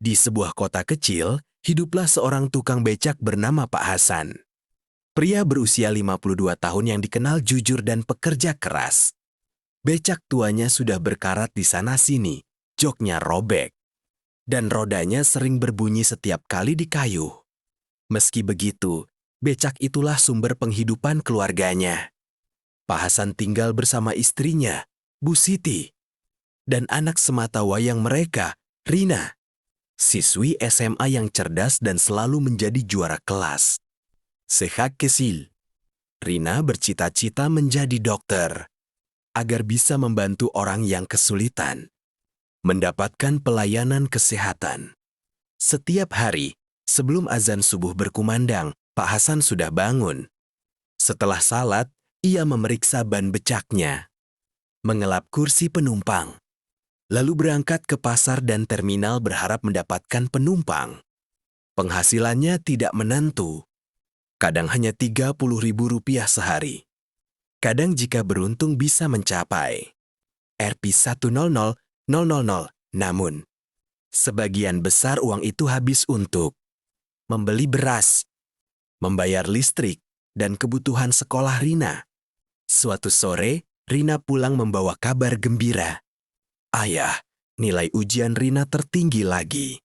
Di sebuah kota kecil, hiduplah seorang tukang becak bernama Pak Hasan. Pria berusia 52 tahun yang dikenal jujur dan pekerja keras. Becak tuanya sudah berkarat di sana-sini, joknya robek, dan rodanya sering berbunyi setiap kali dikayuh. Meski begitu, becak itulah sumber penghidupan keluarganya. Pak Hasan tinggal bersama istrinya, Bu Siti, dan anak sematawayang mereka, Rina, siswi SMA yang cerdas dan selalu menjadi juara kelas. Sejak kecil, Rina bercita-cita menjadi dokter agar bisa membantu orang yang kesulitan mendapatkan pelayanan kesehatan. Setiap hari, sebelum azan subuh berkumandang, Pak Hasan sudah bangun. Setelah salat, ia memeriksa ban becaknya, mengelap kursi penumpang, lalu berangkat ke pasar dan terminal berharap mendapatkan penumpang. Penghasilannya tidak menentu. Kadang hanya Rp30.000 sehari. Kadang jika beruntung bisa mencapai Rp100.000. Namun, sebagian besar uang itu habis untuk membeli beras, membayar listrik, dan kebutuhan sekolah Rina. Suatu sore, Rina pulang membawa kabar gembira. Ayah, nilai ujian Rina tertinggi lagi.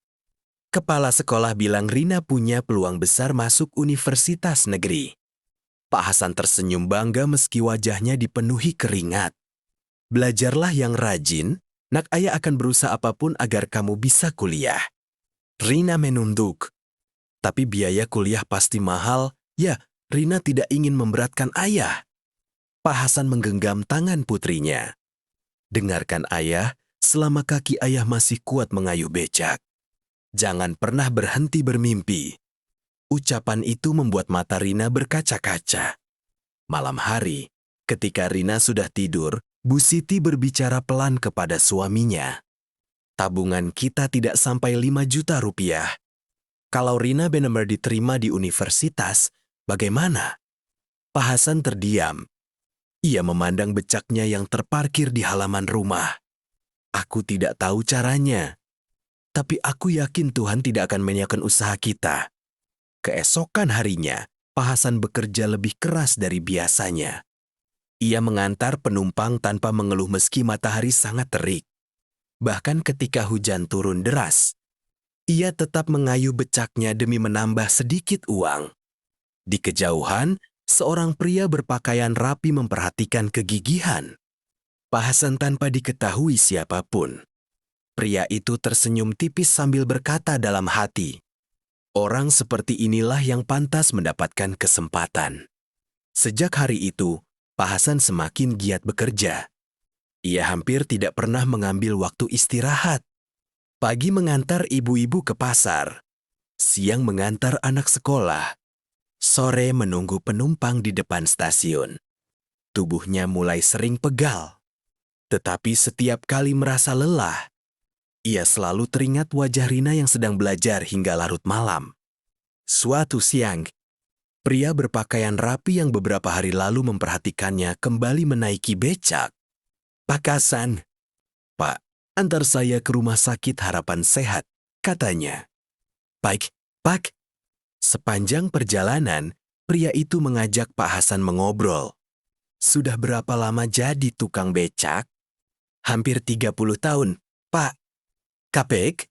Kepala sekolah bilang Rina punya peluang besar masuk universitas negeri. Pak Hasan tersenyum bangga meski wajahnya dipenuhi keringat. Belajarlah yang rajin, nak ayah akan berusaha apapun agar kamu bisa kuliah. Rina menunduk. Tapi biaya kuliah pasti mahal, ya Rina tidak ingin memberatkan ayah. Pak Hasan menggenggam tangan putrinya. Dengarkan ayah, selama kaki ayah masih kuat mengayuh becak. Jangan pernah berhenti bermimpi. Ucapan itu membuat mata Rina berkaca-kaca. Malam hari, ketika Rina sudah tidur, Bu Siti berbicara pelan kepada suaminya. Tabungan kita tidak sampai Rp5 juta. Kalau Rina benar-benar diterima di universitas, bagaimana? Pak Hasan terdiam. Ia memandang becaknya yang terparkir di halaman rumah. Aku tidak tahu caranya. Tapi aku yakin Tuhan tidak akan menyiapkan usaha kita. Keesokan harinya, Pak Hasan bekerja lebih keras dari biasanya. Ia mengantar penumpang tanpa mengeluh meski matahari sangat terik. Bahkan ketika hujan turun deras, ia tetap mengayuh becaknya demi menambah sedikit uang. Di kejauhan, seorang pria berpakaian rapi memperhatikan kegigihan Pak Hasan tanpa diketahui siapapun. Pria itu tersenyum tipis sambil berkata dalam hati, orang seperti inilah yang pantas mendapatkan kesempatan. Sejak hari itu, Pak Hasan semakin giat bekerja. Ia hampir tidak pernah mengambil waktu istirahat. Pagi mengantar ibu-ibu ke pasar, siang mengantar anak sekolah, sore menunggu penumpang di depan stasiun. Tubuhnya mulai sering pegal. Tetapi setiap kali merasa lelah, ia selalu teringat wajah Rina yang sedang belajar hingga larut malam. Suatu siang, pria berpakaian rapi yang beberapa hari lalu memperhatikannya kembali menaiki becak. Pak Hasan, Pak, antar saya ke rumah sakit Harapan Sehat, katanya. Baik, Pak. Sepanjang perjalanan, pria itu mengajak Pak Hasan mengobrol. Sudah berapa lama jadi tukang becak? Hampir 30 tahun, Pak. Kapek?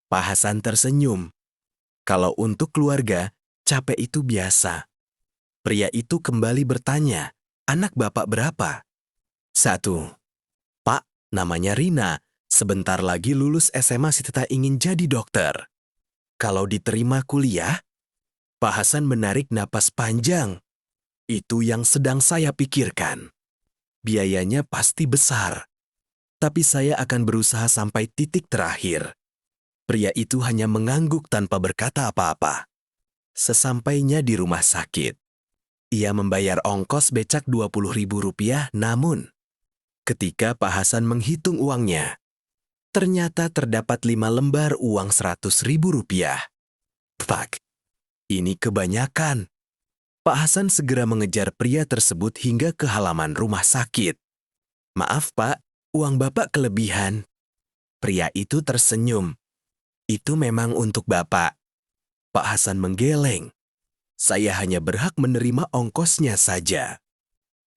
Pak Hasan tersenyum. Kalau untuk keluarga, capek itu biasa. Pria itu kembali bertanya, anak bapak berapa? 1. Pak, namanya Rina. Sebentar lagi lulus SMA Cita ingin jadi dokter. Kalau diterima kuliah, Pak Hasan menarik napas panjang. Itu yang sedang saya pikirkan. Biayanya pasti besar. Tapi saya akan berusaha sampai titik terakhir. Pria itu hanya mengangguk tanpa berkata apa-apa. Sesampainya di rumah sakit, ia membayar ongkos becak Rp20.000, namun ketika Pak Hasan menghitung uangnya, ternyata terdapat 5 lembar uang Rp100.000. Pak, ini kebanyakan. Pak Hasan segera mengejar pria tersebut hingga ke halaman rumah sakit. Maaf Pak, uang Bapak kelebihan. Pria itu tersenyum. Itu memang untuk Bapak. Pak Hasan menggeleng. Saya hanya berhak menerima ongkosnya saja.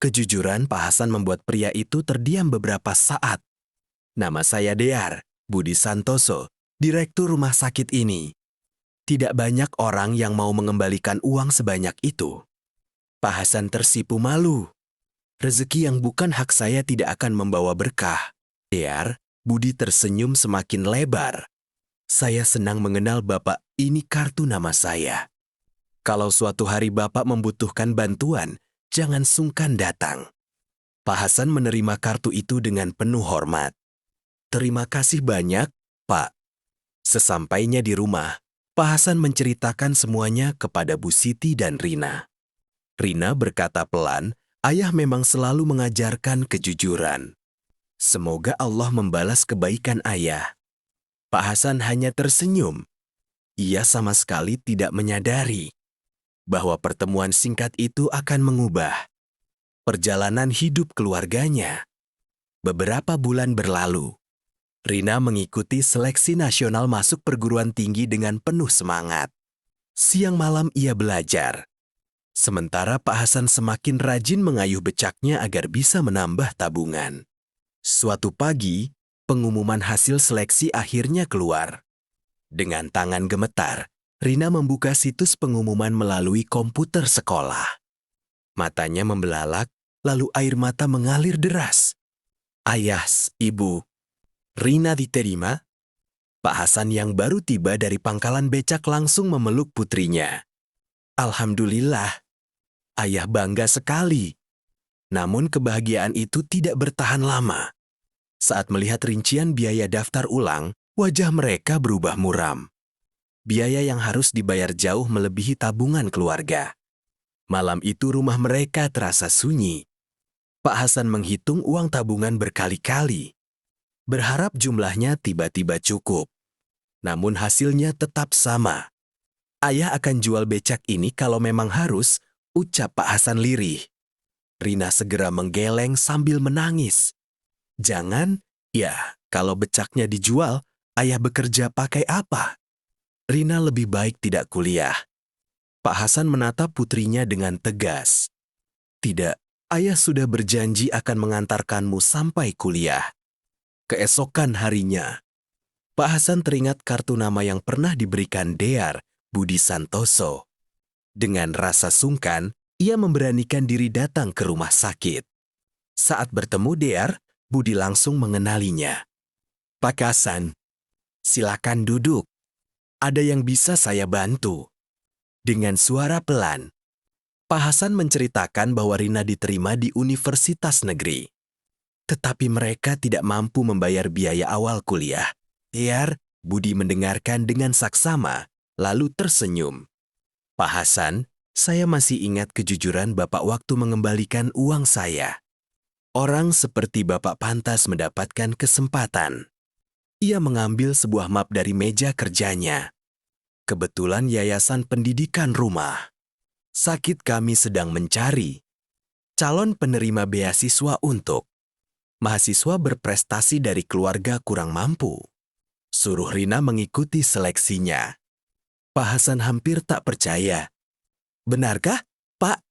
Kejujuran Pak Hasan membuat pria itu terdiam beberapa saat. Nama saya Dear, Budi Santoso, direktur rumah sakit ini. Tidak banyak orang yang mau mengembalikan uang sebanyak itu. Pak Hasan tersipu malu. Rezeki yang bukan hak saya tidak akan membawa berkah. Dear, Budi tersenyum semakin lebar. Saya senang mengenal Bapak, ini kartu nama saya. Kalau suatu hari Bapak membutuhkan bantuan, jangan sungkan datang. Pak Hasan menerima kartu itu dengan penuh hormat. Terima kasih banyak, Pak. Sesampainya di rumah, Pak Hasan menceritakan semuanya kepada Bu Siti dan Rina. Rina berkata pelan, ayah memang selalu mengajarkan kejujuran. Semoga Allah membalas kebaikan ayah. Pak Hasan hanya tersenyum. Ia sama sekali tidak menyadari bahwa pertemuan singkat itu akan mengubah perjalanan hidup keluarganya. Beberapa bulan berlalu, Rina mengikuti seleksi nasional masuk perguruan tinggi dengan penuh semangat. Siang malam ia belajar. Sementara Pak Hasan semakin rajin mengayuh becaknya agar bisa menambah tabungan. Suatu pagi, pengumuman hasil seleksi akhirnya keluar. Dengan tangan gemetar, Rina membuka situs pengumuman melalui komputer sekolah. Matanya membelalak, lalu air mata mengalir deras. Ayah, Ibu, Rina diterima? Pak Hasan yang baru tiba dari pangkalan becak langsung memeluk putrinya. Alhamdulillah, ayah bangga sekali. Namun kebahagiaan itu tidak bertahan lama. Saat melihat rincian biaya daftar ulang, wajah mereka berubah muram. Biaya yang harus dibayar jauh melebihi tabungan keluarga. Malam itu rumah mereka terasa sunyi. Pak Hasan menghitung uang tabungan berkali-kali. Berharap jumlahnya tiba-tiba cukup. Namun hasilnya tetap sama. Ayah akan jual becak ini kalau memang harus, ucap Pak Hasan lirih. Rina segera menggeleng sambil menangis. Jangan, ya, kalau becaknya dijual, ayah bekerja pakai apa? Rina lebih baik tidak kuliah. Pak Hasan menatap putrinya dengan tegas. Tidak, ayah sudah berjanji akan mengantarkanmu sampai kuliah. Keesokan harinya, Pak Hasan teringat kartu nama yang pernah diberikan Dear, Budi Santoso. Dengan rasa sungkan, ia memberanikan diri datang ke rumah sakit. Saat bertemu Dear, Budi langsung mengenalinya. Pak Hasan, silakan duduk. Ada yang bisa saya bantu? Dengan suara pelan, Pak Hasan menceritakan bahwa Rina diterima di universitas negeri. Tetapi mereka tidak mampu membayar biaya awal kuliah. Dear, Budi mendengarkan dengan saksama, lalu tersenyum. Pak Hasan, saya masih ingat kejujuran Bapak waktu mengembalikan uang saya. Orang seperti Bapak pantas mendapatkan kesempatan. Ia mengambil sebuah map dari meja kerjanya. Kebetulan Yayasan Pendidikan Rumah Sakit kami sedang mencari calon penerima beasiswa untuk mahasiswa berprestasi dari keluarga kurang mampu. Suruh Rina mengikuti seleksinya. Pak Hasan hampir tak percaya. Benarkah, Pak?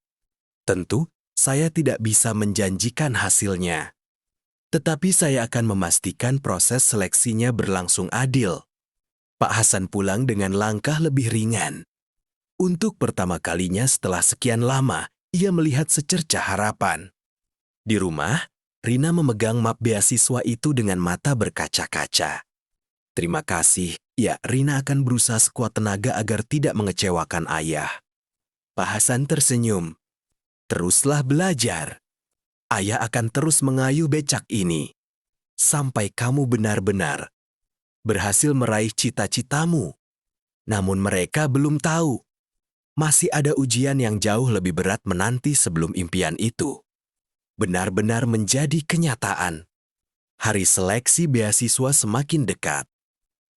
Tentu, saya tidak bisa menjanjikan hasilnya. Tetapi saya akan memastikan proses seleksinya berlangsung adil. Pak Hasan pulang dengan langkah lebih ringan. Untuk pertama kalinya setelah sekian lama, ia melihat secercah harapan. Di rumah, Rina memegang map beasiswa itu dengan mata berkaca-kaca. Terima kasih, ya Rina akan berusaha sekuat tenaga agar tidak mengecewakan ayah. Pak Hasan tersenyum. Teruslah belajar. Ayah akan terus mengayuh becak ini. Sampai kamu benar-benar berhasil meraih cita-citamu. Namun mereka belum tahu. Masih ada ujian yang jauh lebih berat menanti sebelum impian itu benar-benar menjadi kenyataan. Hari seleksi beasiswa semakin dekat.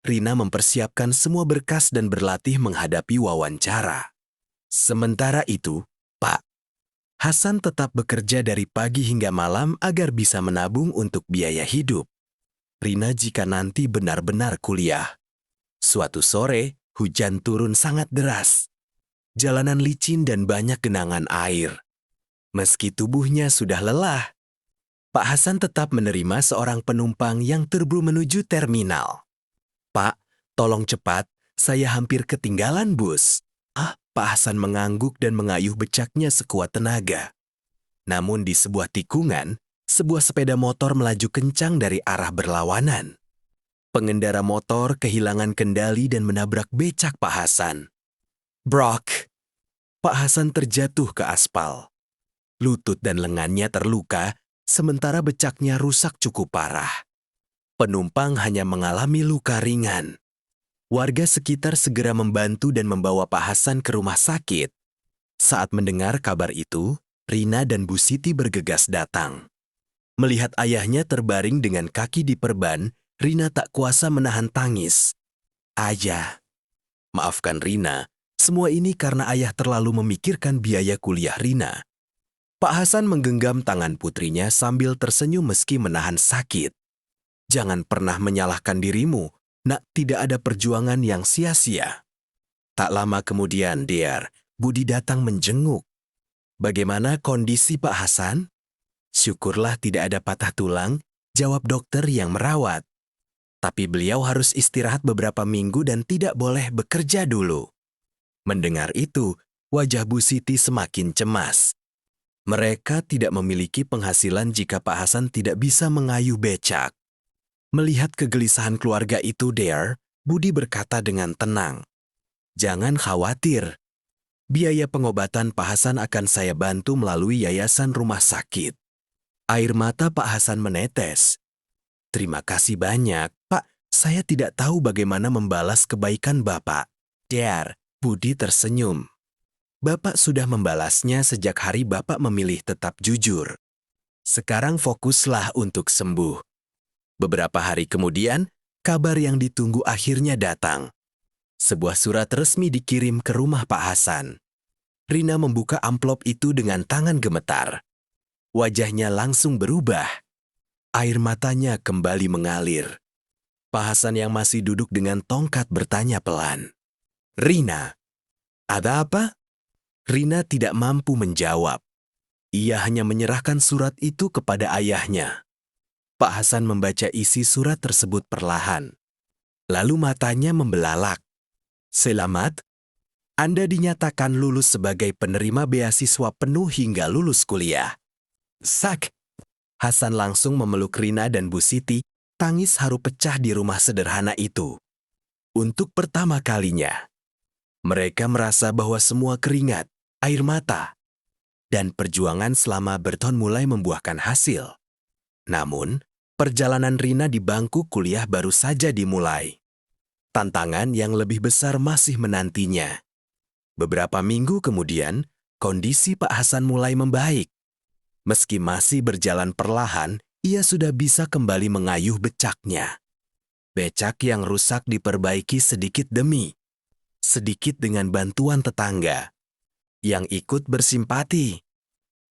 Rina mempersiapkan semua berkas dan berlatih menghadapi wawancara. Sementara itu, Pak Hasan tetap bekerja dari pagi hingga malam agar bisa menabung untuk biaya hidup. Rina jika nanti benar-benar kuliah, Suatu sore, hujan turun sangat deras. Jalanan licin dan banyak genangan air. Meski tubuhnya sudah lelah, Pak Hasan tetap menerima seorang penumpang yang terburu menuju terminal. "Pak, tolong cepat, saya hampir ketinggalan bus." Pak Hasan mengangguk dan mengayuh becaknya sekuat tenaga. Namun di sebuah tikungan, sebuah sepeda motor melaju kencang dari arah berlawanan. Pengendara motor kehilangan kendali dan menabrak becak Pak Hasan. Brok! Pak Hasan terjatuh ke aspal. Lutut dan lengannya terluka, sementara becaknya rusak cukup parah. Penumpang hanya mengalami luka ringan. Warga sekitar segera membantu dan membawa Pak Hasan ke rumah sakit. Saat mendengar kabar itu, Rina dan Bu Siti bergegas datang. Melihat ayahnya terbaring dengan kaki diperban, Rina tak kuasa menahan tangis. "Ayah." "Maafkan Rina, semua ini karena ayah terlalu memikirkan biaya kuliah Rina." Pak Hasan menggenggam tangan putrinya sambil tersenyum meski menahan sakit. "Jangan pernah menyalahkan dirimu, nak, tidak ada perjuangan yang sia-sia." Tak lama kemudian, Dear, Budi datang menjenguk. "Bagaimana kondisi Pak Hasan?" "Syukurlah tidak ada patah tulang," jawab dokter yang merawat. "Tapi beliau harus istirahat beberapa minggu dan tidak boleh bekerja dulu." Mendengar itu, wajah Bu Siti semakin cemas. Mereka tidak memiliki penghasilan jika Pak Hasan tidak bisa mengayuh becak. Melihat kegelisahan keluarga itu, Dear, Budi berkata dengan tenang, "Jangan khawatir. Biaya pengobatan Pak Hasan akan saya bantu melalui yayasan rumah sakit." Air mata Pak Hasan menetes. "Terima kasih banyak, Pak. Saya tidak tahu bagaimana membalas kebaikan Bapak." "Dear," Budi tersenyum. "Bapak sudah membalasnya sejak hari Bapak memilih tetap jujur. Sekarang fokuslah untuk sembuh." Beberapa hari kemudian, kabar yang ditunggu akhirnya datang. Sebuah surat resmi dikirim ke rumah Pak Hasan. Rina membuka amplop itu dengan tangan gemetar. Wajahnya langsung berubah. Air matanya kembali mengalir. Pak Hasan yang masih duduk dengan tongkat bertanya pelan, "Rina, ada apa?" Rina tidak mampu menjawab. Ia hanya menyerahkan surat itu kepada ayahnya. Pak Hasan membaca isi surat tersebut perlahan. Lalu matanya membelalak. "Selamat, Anda dinyatakan lulus sebagai penerima beasiswa penuh hingga lulus kuliah." Sak! Hasan langsung memeluk Rina dan Bu Siti, tangis haru pecah di rumah sederhana itu. Untuk pertama kalinya, mereka merasa bahwa semua keringat, air mata, dan perjuangan selama bertahun mulai membuahkan hasil. Namun, perjalanan Rina di bangku kuliah baru saja dimulai. Tantangan yang lebih besar masih menantinya. Beberapa minggu kemudian, kondisi Pak Hasan mulai membaik. Meski masih berjalan perlahan, ia sudah bisa kembali mengayuh becaknya. Becak yang rusak diperbaiki sedikit sedikit dengan bantuan tetangga yang ikut bersimpati.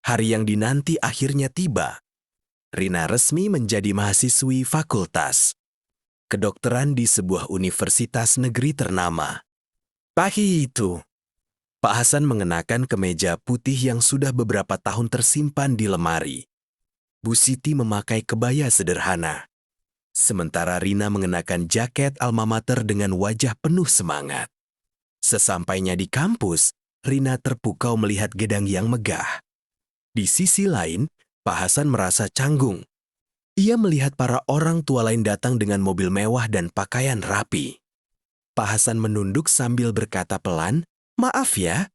Hari yang dinanti akhirnya tiba. Rina resmi menjadi mahasiswi fakultas kedokteran di sebuah universitas negeri ternama. Pagi itu, Pak Hasan mengenakan kemeja putih yang sudah beberapa tahun tersimpan di lemari. Bu Siti memakai kebaya sederhana. Sementara Rina mengenakan jaket alma mater dengan wajah penuh semangat. Sesampainya di kampus, Rina terpukau melihat gedang yang megah. Di sisi lain, Pak Hasan merasa canggung. Ia melihat para orang tua lain datang dengan mobil mewah dan pakaian rapi. Pak Hasan menunduk sambil berkata pelan, "Maaf ya,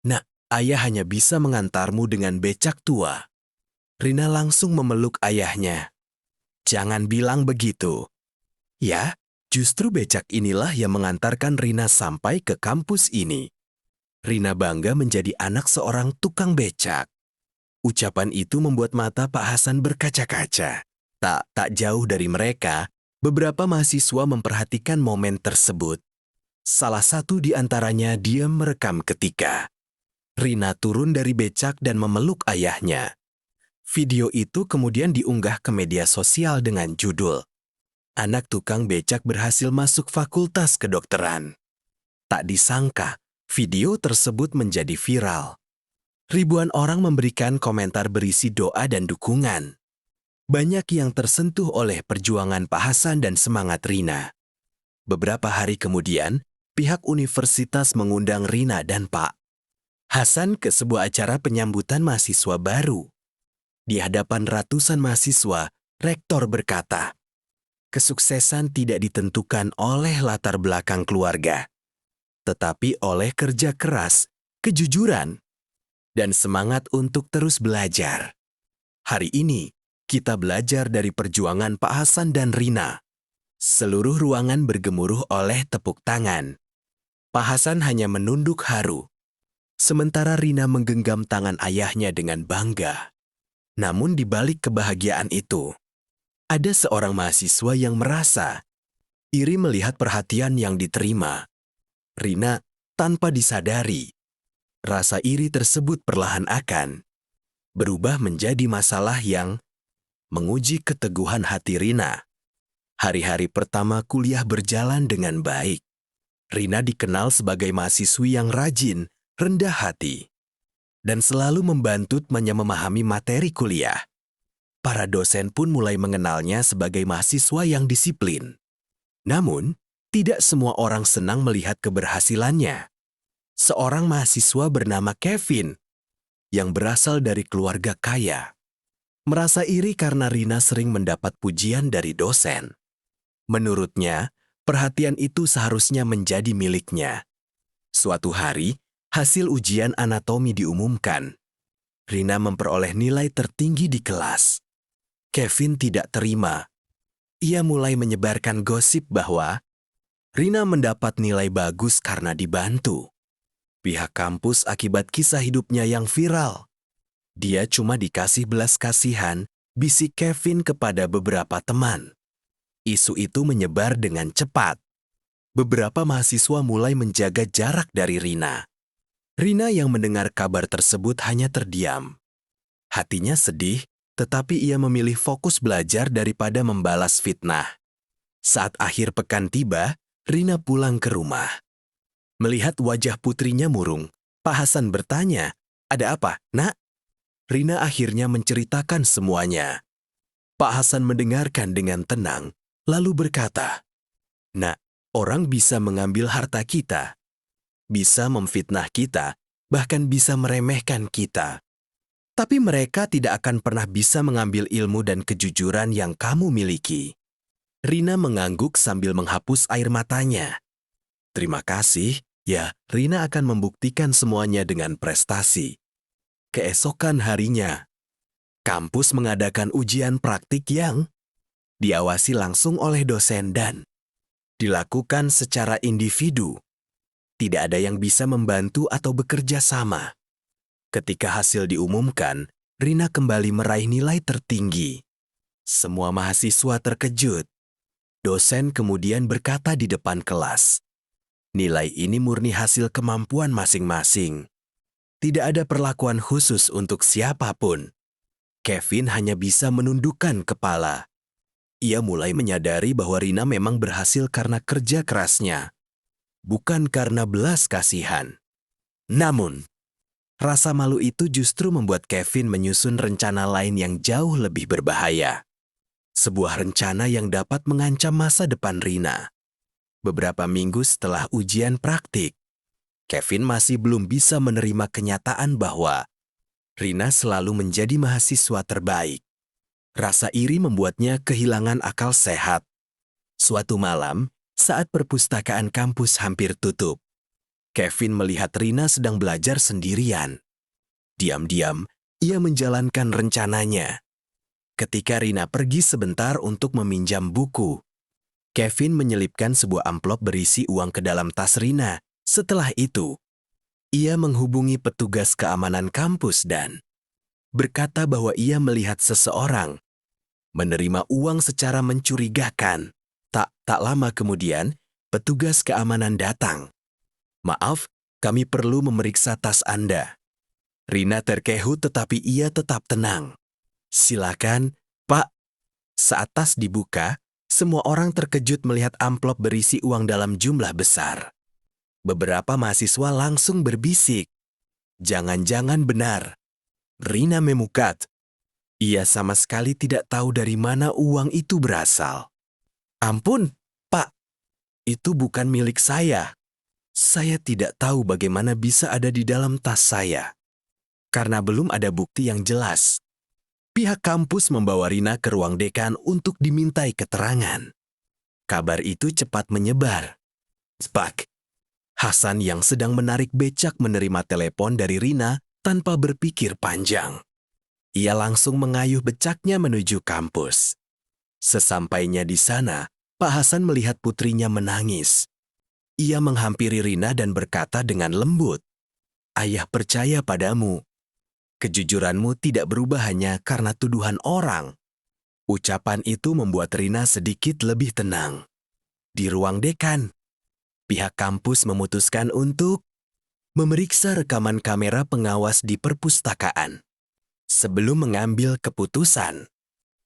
Nak, ayah hanya bisa mengantarmu dengan becak tua." Rina langsung memeluk ayahnya. "Jangan bilang begitu." "Ya, justru becak inilah yang mengantarkan Rina sampai ke kampus ini." Rina bangga menjadi anak seorang tukang becak. Ucapan itu membuat mata Pak Hasan berkaca-kaca. Tak jauh dari mereka, beberapa mahasiswa memperhatikan momen tersebut. Salah satu di antaranya diam merekam ketika Rina turun dari becak dan memeluk ayahnya. Video itu kemudian diunggah ke media sosial dengan judul, Anak tukang becak berhasil masuk fakultas kedokteran. Tak disangka, video tersebut menjadi viral. Ribuan orang memberikan komentar berisi doa dan dukungan. Banyak yang tersentuh oleh perjuangan Pak Hasan dan semangat Rina. Beberapa hari kemudian, pihak universitas mengundang Rina dan Pak Hasan ke sebuah acara penyambutan mahasiswa baru. Di hadapan ratusan mahasiswa, rektor berkata, "Kesuksesan tidak ditentukan oleh latar belakang keluarga, tetapi oleh kerja keras, kejujuran, dan semangat untuk terus belajar. Hari ini, kita belajar dari perjuangan Pak Hasan dan Rina." Seluruh ruangan bergemuruh oleh tepuk tangan. Pak Hasan hanya menunduk haru, sementara Rina menggenggam tangan ayahnya dengan bangga. Namun di balik kebahagiaan itu, ada seorang mahasiswa yang merasa iri melihat perhatian yang diterima. Rina tanpa disadari, rasa iri tersebut perlahan akan berubah menjadi masalah yang menguji keteguhan hati Rina. Hari-hari pertama kuliah berjalan dengan baik. Rina dikenal sebagai mahasiswi yang rajin, rendah hati, dan selalu membantu memahami materi kuliah. Para dosen pun mulai mengenalnya sebagai mahasiswa yang disiplin. Namun, tidak semua orang senang melihat keberhasilannya. Seorang mahasiswa bernama Kevin, yang berasal dari keluarga kaya, merasa iri karena Rina sering mendapat pujian dari dosen. Menurutnya, perhatian itu seharusnya menjadi miliknya. Suatu hari, hasil ujian anatomi diumumkan. Rina memperoleh nilai tertinggi di kelas. Kevin tidak terima. Ia mulai menyebarkan gosip bahwa Rina mendapat nilai bagus karena dibantu pihak kampus akibat kisah hidupnya yang viral. Dia cuma dikasih belas kasihan, bisik Kevin kepada beberapa teman. Isu itu menyebar dengan cepat. Beberapa mahasiswa mulai menjaga jarak dari Rina. Rina yang mendengar kabar tersebut hanya terdiam. Hatinya sedih, tetapi ia memilih fokus belajar daripada membalas fitnah. Saat akhir pekan tiba, Rina pulang ke rumah. Melihat wajah putrinya murung, Pak Hasan bertanya, "Ada apa, Nak?" Rina akhirnya menceritakan semuanya. Pak Hasan mendengarkan dengan tenang, lalu berkata, "Nak, orang bisa mengambil harta kita, bisa memfitnah kita, bahkan bisa meremehkan kita. Tapi mereka tidak akan pernah bisa mengambil ilmu dan kejujuran yang kamu miliki." Rina mengangguk sambil menghapus air matanya. "Terima kasih, ya, Rina akan membuktikan semuanya dengan prestasi." Keesokan harinya, kampus mengadakan ujian praktik yang diawasi langsung oleh dosen dan dilakukan secara individu. Tidak ada yang bisa membantu atau bekerja sama. Ketika hasil diumumkan, Rina kembali meraih nilai tertinggi. Semua mahasiswa terkejut. Dosen kemudian berkata di depan kelas, "Nilai ini murni hasil kemampuan masing-masing. Tidak ada perlakuan khusus untuk siapapun." Kevin hanya bisa menundukkan kepala. Ia mulai menyadari bahwa Rina memang berhasil karena kerja kerasnya, bukan karena belas kasihan. Namun, rasa malu itu justru membuat Kevin menyusun rencana lain yang jauh lebih berbahaya. Sebuah rencana yang dapat mengancam masa depan Rina. Beberapa minggu setelah ujian praktik, Kevin masih belum bisa menerima kenyataan bahwa Rina selalu menjadi mahasiswa terbaik. Rasa iri membuatnya kehilangan akal sehat. Suatu malam, saat perpustakaan kampus hampir tutup, Kevin melihat Rina sedang belajar sendirian. Diam-diam, ia menjalankan rencananya. Ketika Rina pergi sebentar untuk meminjam buku, Kevin menyelipkan sebuah amplop berisi uang ke dalam tas Rina. Setelah itu, ia menghubungi petugas keamanan kampus dan berkata bahwa ia melihat seseorang menerima uang secara mencurigakan. Tak lama kemudian, petugas keamanan datang. "Maaf, kami perlu memeriksa tas Anda." Rina terkehut tetapi ia tetap tenang. "Silakan, Pak." Saat tas dibuka, Semua orang terkejut melihat amplop berisi uang dalam jumlah besar. Beberapa mahasiswa langsung berbisik. Jangan-jangan benar. Rina memukat. Ia sama sekali tidak tahu dari mana uang itu berasal. Ampun, Pak. Itu bukan milik saya. Saya tidak tahu bagaimana bisa ada di dalam tas saya. Karena belum ada bukti yang jelas. Pihak kampus membawa Rina ke ruang dekan untuk dimintai keterangan. Kabar itu cepat menyebar. Spak. Hasan yang sedang menarik becak menerima telepon dari Rina tanpa berpikir panjang. Ia langsung mengayuh becaknya menuju kampus. Sesampainya di sana, Pak Hasan melihat putrinya menangis. Ia menghampiri Rina dan berkata dengan lembut, "Ayah percaya padamu. Kejujuranmu tidak berubah hanya karena tuduhan orang." Ucapan itu membuat Rina sedikit lebih tenang. Di ruang dekan, pihak kampus memutuskan untuk memeriksa rekaman kamera pengawas di perpustakaan. Sebelum mengambil keputusan,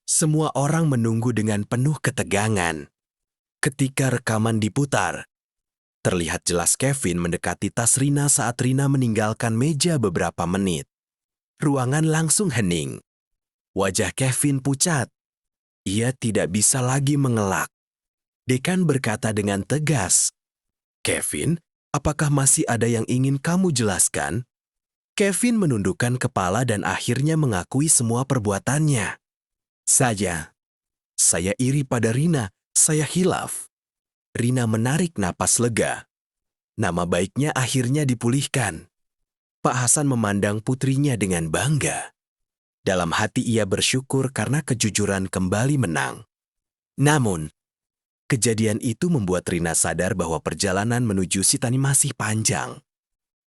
semua orang menunggu dengan penuh ketegangan. Ketika rekaman diputar, terlihat jelas Kevin mendekati tas Rina saat Rina meninggalkan meja beberapa menit. Ruangan langsung hening. Wajah Kevin pucat. Ia tidak bisa lagi mengelak. Dekan berkata dengan tegas, "Kevin, apakah masih ada yang ingin kamu jelaskan?" Kevin menundukkan kepala dan akhirnya mengakui semua perbuatannya. Saya iri pada Rina, saya hilaf." Rina menarik napas lega. Nama baiknya akhirnya dipulihkan. Pak Hasan memandang putrinya dengan bangga. Dalam hati ia bersyukur karena kejujuran kembali menang. Namun, kejadian itu membuat Rina sadar bahwa perjalanan menuju Sitani masih panjang.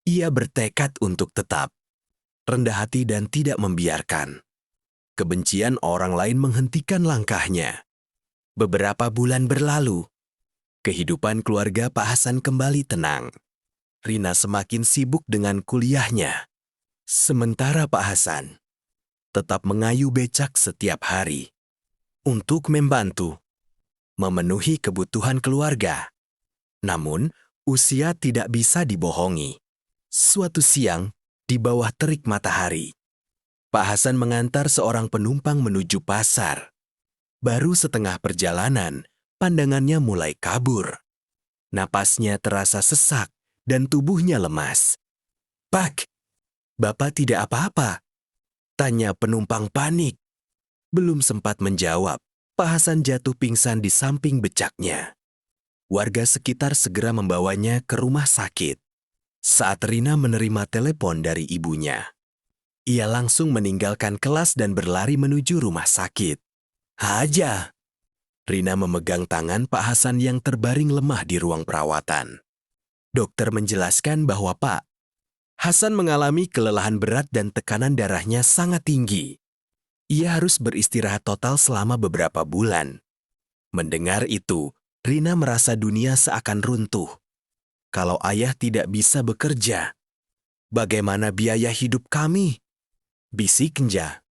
Ia bertekad untuk tetap rendah hati dan tidak membiarkan kebencian orang lain menghentikan langkahnya. Beberapa bulan berlalu, kehidupan keluarga Pak Hasan kembali tenang. Rina semakin sibuk dengan kuliahnya. Sementara Pak Hasan tetap mengayuh becak setiap hari untuk membantu memenuhi kebutuhan keluarga. Namun, usia tidak bisa dibohongi. Suatu siang, di bawah terik matahari, Pak Hasan mengantar seorang penumpang menuju pasar. Baru setengah perjalanan, pandangannya mulai kabur. Napasnya terasa sesak dan tubuhnya lemas. "Pak, Bapak tidak apa-apa?" tanya penumpang panik. Belum sempat menjawab, Pak Hasan jatuh pingsan di samping becaknya. Warga sekitar segera membawanya ke rumah sakit. Saat Rina menerima telepon dari ibunya, ia langsung meninggalkan kelas dan berlari menuju rumah sakit. "Haja!" Rina memegang tangan Pak Hasan yang terbaring lemah di ruang perawatan. Dokter menjelaskan bahwa Pak Hasan mengalami kelelahan berat dan tekanan darahnya sangat tinggi. Ia harus beristirahat total selama beberapa bulan. Mendengar itu, Rina merasa dunia seakan runtuh. Kalau ayah tidak bisa bekerja, bagaimana biaya hidup kami? Bisiknya.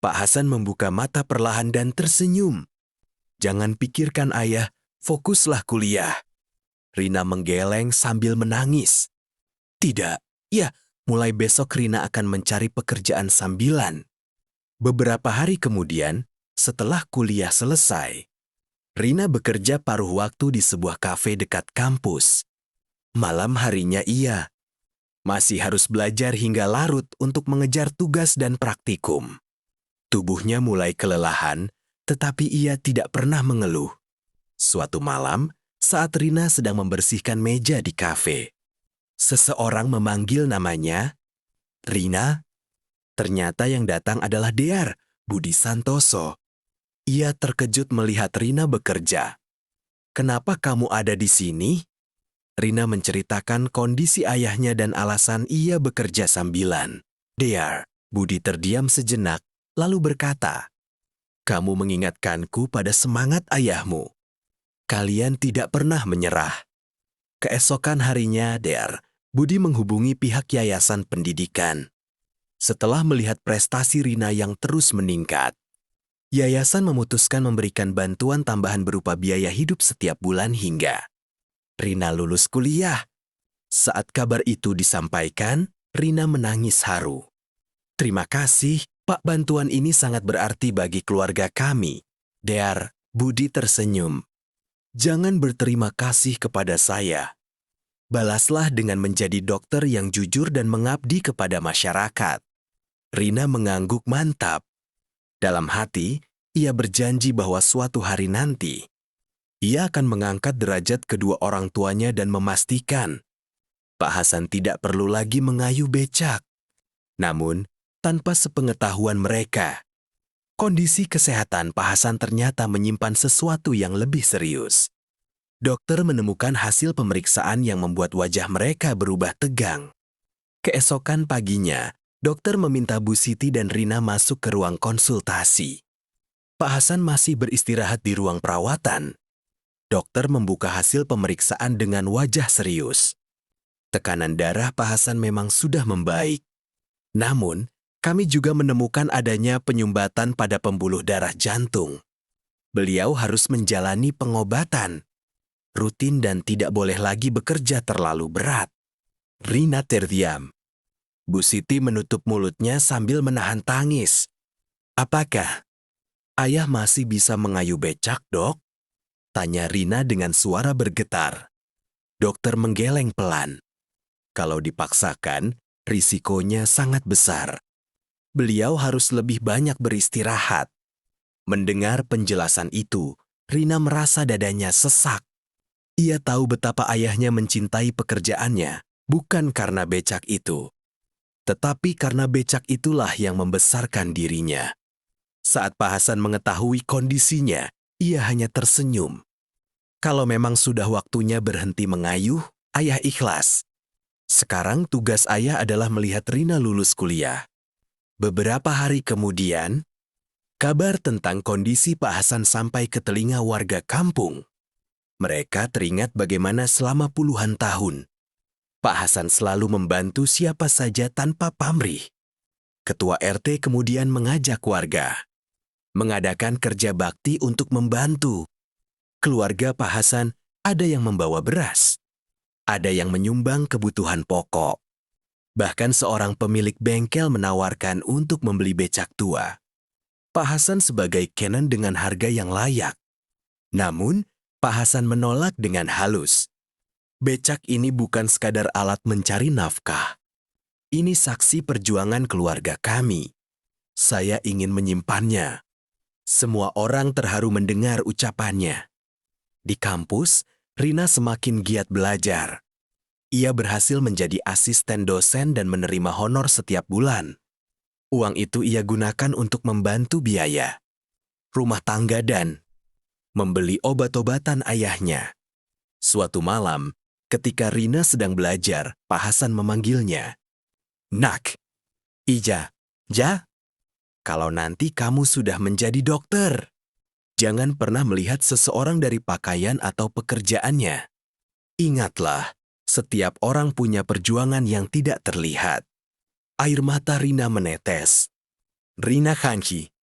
Pak Hasan membuka mata perlahan dan tersenyum. "Jangan pikirkan ayah, fokuslah kuliah." Rina menggeleng sambil menangis. "Tidak, ya, mulai besok Rina akan mencari pekerjaan sambilan." Beberapa hari kemudian, setelah kuliah selesai, Rina bekerja paruh waktu di sebuah kafe dekat kampus. Malam harinya ia masih harus belajar hingga larut untuk mengejar tugas dan praktikum. Tubuhnya mulai kelelahan, tetapi ia tidak pernah mengeluh. Suatu malam, saat Rina sedang membersihkan meja di kafe, seseorang memanggil namanya, "Rina?" Ternyata yang datang adalah Dear, Budi Santoso. Ia terkejut melihat Rina bekerja. "Kenapa kamu ada di sini?" Rina menceritakan kondisi ayahnya dan alasan ia bekerja sambilan. "Dear," Budi terdiam sejenak, lalu berkata, "Kamu mengingatkanku pada semangat ayahmu. Kalian tidak pernah menyerah." Keesokan harinya, Dear, Budi menghubungi pihak yayasan pendidikan. Setelah melihat prestasi Rina yang terus meningkat, Yayasan memutuskan memberikan bantuan tambahan berupa biaya hidup setiap bulan hingga Rina lulus kuliah. Saat kabar itu disampaikan, Rina menangis haru. "Terima kasih, Pak, bantuan ini sangat berarti bagi keluarga kami." "Der," Budi tersenyum. "Jangan berterima kasih kepada saya. Balaslah dengan menjadi dokter yang jujur dan mengabdi kepada masyarakat." Rina mengangguk mantap. Dalam hati, ia berjanji bahwa suatu hari nanti, ia akan mengangkat derajat kedua orang tuanya dan memastikan Pak Hasan tidak perlu lagi mengayuh becak. Namun, tanpa sepengetahuan mereka, kondisi kesehatan Pak Hasan ternyata menyimpan sesuatu yang lebih serius. Dokter menemukan hasil pemeriksaan yang membuat wajah mereka berubah tegang. Keesokan paginya, dokter meminta Bu Siti dan Rina masuk ke ruang konsultasi. Pak Hasan masih beristirahat di ruang perawatan. Dokter membuka hasil pemeriksaan dengan wajah serius. Tekanan darah Pak Hasan memang sudah membaik. Namun, kami juga menemukan adanya penyumbatan pada pembuluh darah jantung. Beliau harus menjalani pengobatan rutin dan tidak boleh lagi bekerja terlalu berat. Rina terdiam. Bu Siti menutup mulutnya sambil menahan tangis. "Apakah ayah masih bisa mengayuh becak, Dok?" tanya Rina dengan suara bergetar. Dokter menggeleng pelan. "Kalau dipaksakan, risikonya sangat besar. Beliau harus lebih banyak beristirahat." Mendengar penjelasan itu, Rina merasa dadanya sesak. Ia tahu betapa ayahnya mencintai pekerjaannya, bukan karena becak itu, tetapi karena becak itulah yang membesarkan dirinya. Saat Pak Hasan mengetahui kondisinya, ia hanya tersenyum. Kalau memang sudah waktunya berhenti mengayuh, ayah ikhlas. Sekarang tugas ayah adalah melihat Rina lulus kuliah. Beberapa hari kemudian, kabar tentang kondisi Pak Hasan sampai ke telinga warga kampung. Mereka teringat bagaimana selama puluhan tahun, Pak Hasan selalu membantu siapa saja tanpa pamrih. Ketua RT kemudian mengajak warga mengadakan kerja bakti untuk membantu. Keluarga Pak Hasan ada yang membawa beras, ada yang menyumbang kebutuhan pokok. Bahkan seorang pemilik bengkel menawarkan untuk membeli becak tua Pak Hasan sebagai kenan dengan harga yang layak. Namun, Pak Hasan menolak dengan halus. "Becak ini bukan sekadar alat mencari nafkah. Ini saksi perjuangan keluarga kami. Saya ingin menyimpannya." Semua orang terharu mendengar ucapannya. Di kampus, Rina semakin giat belajar. Ia berhasil menjadi asisten dosen dan menerima honor setiap bulan. Uang itu ia gunakan untuk membantu biaya rumah tangga dan membeli obat-obatan ayahnya. Suatu malam, ketika Rina sedang belajar, Pak Hasan memanggilnya. "Nak, Ija, Ja, kalau nanti kamu sudah menjadi dokter, jangan pernah melihat seseorang dari pakaian atau pekerjaannya. Ingatlah, setiap orang punya perjuangan yang tidak terlihat." Air mata Rina menetes. Rina Khanki.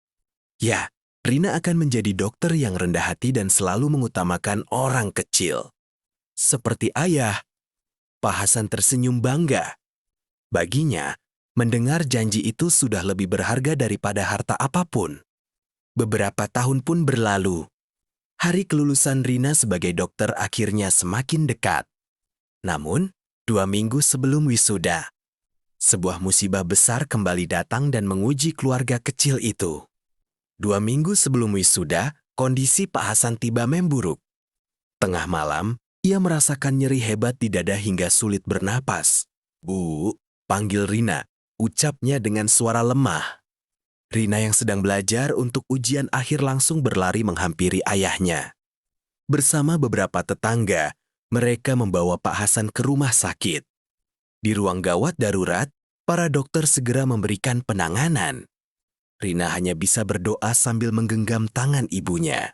Ya, Rina akan menjadi dokter yang rendah hati dan selalu mengutamakan orang kecil. Seperti ayah, Pak Hasan tersenyum bangga. Baginya, mendengar janji itu sudah lebih berharga daripada harta apapun. Beberapa tahun pun berlalu. Hari kelulusan Rina sebagai dokter akhirnya semakin dekat. Namun, 2 minggu sebelum wisuda, sebuah musibah besar kembali datang dan menguji keluarga kecil itu. 2 minggu sebelum wisuda, kondisi Pak Hasan tiba memburuk. Tengah malam, ia merasakan nyeri hebat di dada hingga sulit bernapas. "Bu," panggil Rina, ucapnya dengan suara lemah. Rina yang sedang belajar untuk ujian akhir langsung berlari menghampiri ayahnya. Bersama beberapa tetangga, mereka membawa Pak Hasan ke rumah sakit. Di ruang gawat darurat, para dokter segera memberikan penanganan. Rina hanya bisa berdoa sambil menggenggam tangan ibunya.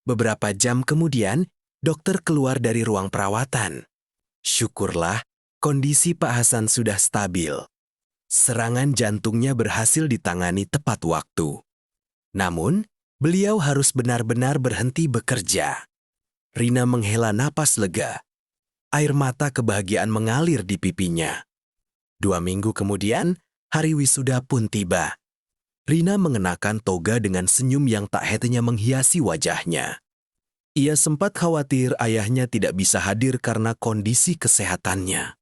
Beberapa jam kemudian, dokter keluar dari ruang perawatan. Syukurlah, kondisi Pak Hasan sudah stabil. Serangan jantungnya berhasil ditangani tepat waktu. Namun, Beliau harus benar-benar berhenti bekerja. Rina menghela napas lega. Air mata kebahagiaan mengalir di pipinya. 2 minggu kemudian, hari wisuda pun tiba. Rina mengenakan toga dengan senyum yang tak hentinya menghiasi wajahnya. Ia sempat khawatir ayahnya tidak bisa hadir karena kondisi kesehatannya.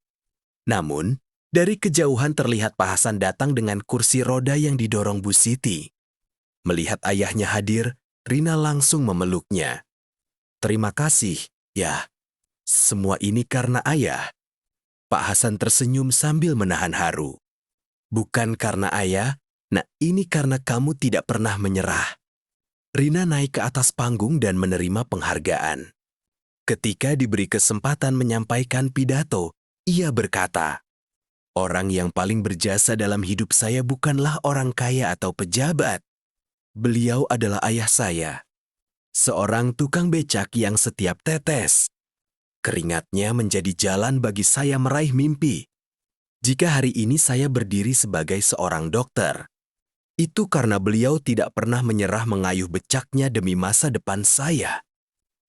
Namun, dari kejauhan terlihat Pak Hasan datang dengan kursi roda yang didorong Bu Siti. Melihat ayahnya hadir, Rina langsung memeluknya. "Terima kasih, ya. Semua ini karena ayah." Pak Hasan tersenyum sambil menahan haru. "Bukan karena ayah, nah ini karena kamu tidak pernah menyerah." Rina naik ke atas panggung dan menerima penghargaan. Ketika diberi kesempatan menyampaikan pidato, ia berkata, "Orang yang paling berjasa dalam hidup saya bukanlah orang kaya atau pejabat. Beliau adalah ayah saya. Seorang tukang becak yang setiap tetes keringatnya menjadi jalan bagi saya meraih mimpi. Jika hari ini saya berdiri sebagai seorang dokter, itu karena beliau tidak pernah menyerah mengayuh becaknya demi masa depan saya."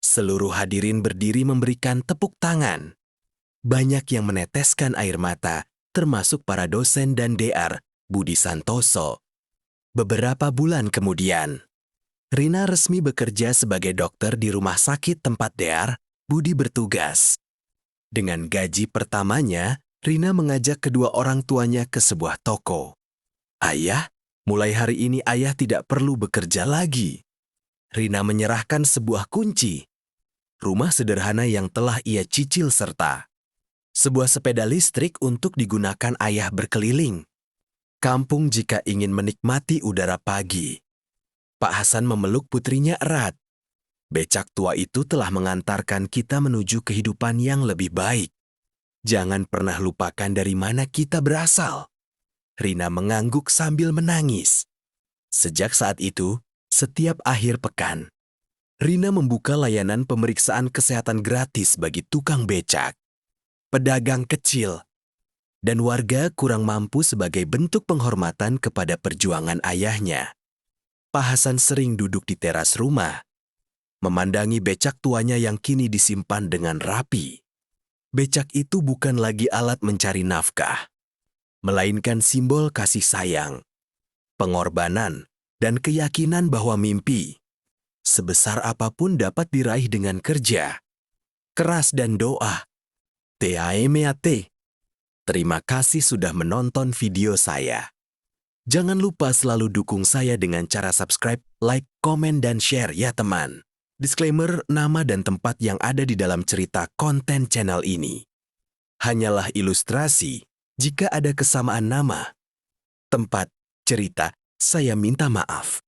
Seluruh hadirin berdiri memberikan tepuk tangan. Banyak yang meneteskan air mata, termasuk para dosen dan DR, Budi Santoso. Beberapa bulan kemudian, Rina resmi bekerja sebagai dokter di rumah sakit tempat DR, Budi bertugas. Dengan gaji pertamanya, Rina mengajak kedua orang tuanya ke sebuah toko. "Ayah, mulai hari ini ayah tidak perlu bekerja lagi." Rina menyerahkan sebuah kunci, rumah sederhana yang telah ia cicil serta sebuah sepeda listrik untuk digunakan ayah berkeliling kampung jika ingin menikmati udara pagi. Pak Hasan memeluk putrinya erat. "Becak tua itu telah mengantarkan kita menuju kehidupan yang lebih baik. Jangan pernah lupakan dari mana kita berasal." Rina mengangguk sambil menangis. Sejak saat itu, setiap akhir pekan, Rina membuka layanan pemeriksaan kesehatan gratis bagi tukang becak, pedagang kecil, dan warga kurang mampu sebagai bentuk penghormatan kepada perjuangan ayahnya. Pak Hasan sering duduk di teras rumah, memandangi becak tuanya yang kini disimpan dengan rapi. Becak itu bukan lagi alat mencari nafkah, melainkan simbol kasih sayang, pengorbanan, dan keyakinan bahwa mimpi, sebesar apapun dapat diraih dengan kerja, keras dan doa. TAMAT. Terima kasih sudah menonton video saya. Jangan lupa selalu dukung saya dengan cara subscribe, like, komen, dan share ya teman. Disclaimer, nama dan tempat yang ada di dalam cerita konten channel ini hanyalah ilustrasi. Jika ada kesamaan nama, tempat, cerita, saya minta maaf.